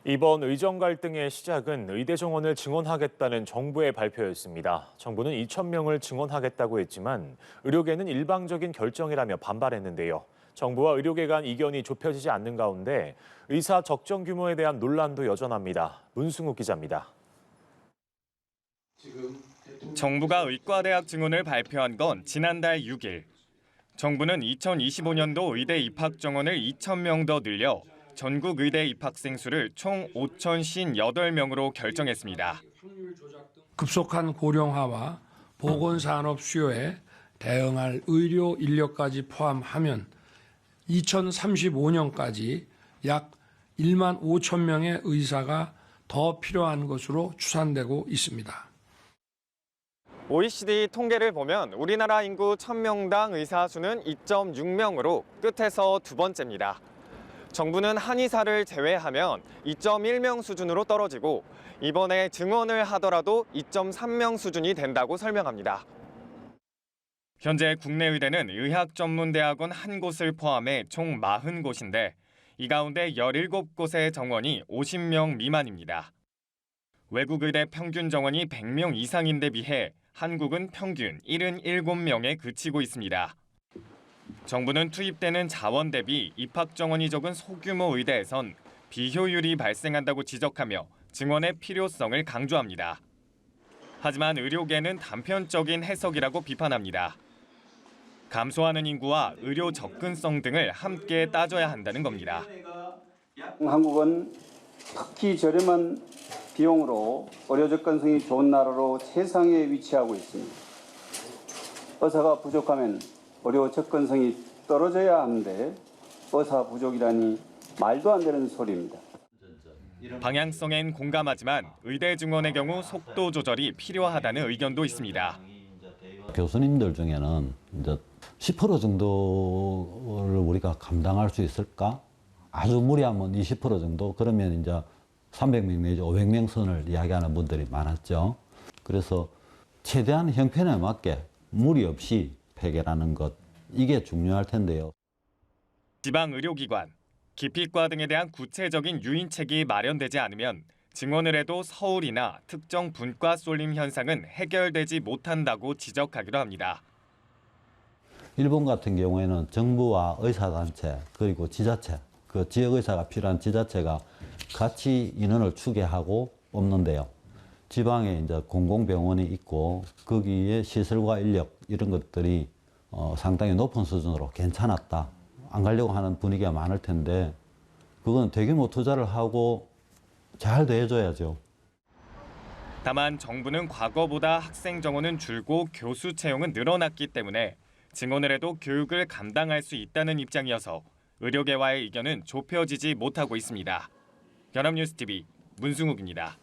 이번 의정 갈등의 시작은 의대 정원을 증원하겠다는 정부의 발표였습니다. 정부는 2,000명을 증원하겠다고 했지만 의료계는 일방적인 결정이라며 반발했는데요. 정부와 의료계 간 이견이 좁혀지지 않는 가운데 의사 적정 규모에 대한 논란도 여전합니다. 문승욱 기자입니다. 정부가 의과대학 증원을 발표한 건 지난달 6일. 정부는 2025년도 의대 입학 정원을 2,000명 더 늘려 전국 의대 입학생 수를 총 5,058명으로 결정했습니다. 급속한 고령화와 보건산업 수요에 대응할 의료 인력까지 포함하면 2035년까지 약 1만 5천 명의 의사가 더 필요한 것으로 추산되고 있습니다. OECD 통계를 보면 우리나라 인구 1,000명당 의사 수는 2.6명으로 끝에서 두 번째입니다. 정부는 한의사를 제외하면 2.1명 수준으로 떨어지고 이번에 증원을 하더라도 2.3명 수준이 된다고 설명합니다. 현재 국내 의대는 의학전문대학원 한 곳을 포함해 총 40곳인데 이 가운데 17곳의 정원이 50명 미만입니다. 외국 의대 평균 정원이 100명 이상인데 비해 한국은 평균 77명에 그치고 있습니다. 정부는 투입되는 자원 대비 입학 정원이 적은 소규모 의대에선 비효율이 발생한다고 지적하며 증원의 필요성을 강조합니다. 하지만 의료계는 단편적인 해석이라고 비판합니다. 감소하는 인구와 의료 접근성 등을 함께 따져야 한다는 겁니다. 한국은 특히 저렴한 비용으로 의료 접근성이 좋은 나라로 세상에 위치하고 있습니다. 의사가 부족하면 의료 접근성이 떨어져야 하는데 의사 부족이라니 말도 안 되는 소리입니다. 방향성엔 공감하지만 의대 증원의 경우 속도 조절이 필요하다는 의견도 있습니다. 교수님들 중에는 이제 10% 정도를 우리가 감당할 수 있을까? 아주 무리하면 20% 정도? 그러면 이제 300명 내지 500명 선을 이야기하는 분들이 많았죠. 그래서 최대한 형편에 맞게 무리 없이 폐결하는 것, 이게 중요할 텐데요. 지방 의료기관, 기피과 등에 대한 구체적인 유인책이 마련되지 않으면 증원을 해도 서울이나 특정 분과 쏠림 현상은 해결되지 못한다고 지적하기도 합니다. 일본 같은 경우에는 정부와 의사단체 그리고 지자체, 그 지역의사가 필요한 지자체가 같이 인원을 추계하고 뽑는데요. 지방에 이제 공공병원이 있고 거기에 시설과 인력 이런 것들이 상당히 높은 수준으로 괜찮았다. 안 가려고 하는 분위기가 많을 텐데 그건 대규모 투자를 하고 잘 대해줘야죠. 다만 정부는 과거보다 학생 정원은 줄고 교수 채용은 늘어났기 때문에 증원을 해도 교육을 감당할 수 있다는 입장이어서 의료계와의 의견은 좁혀지지 못하고 있습니다. 연합뉴스TV 문승욱입니다.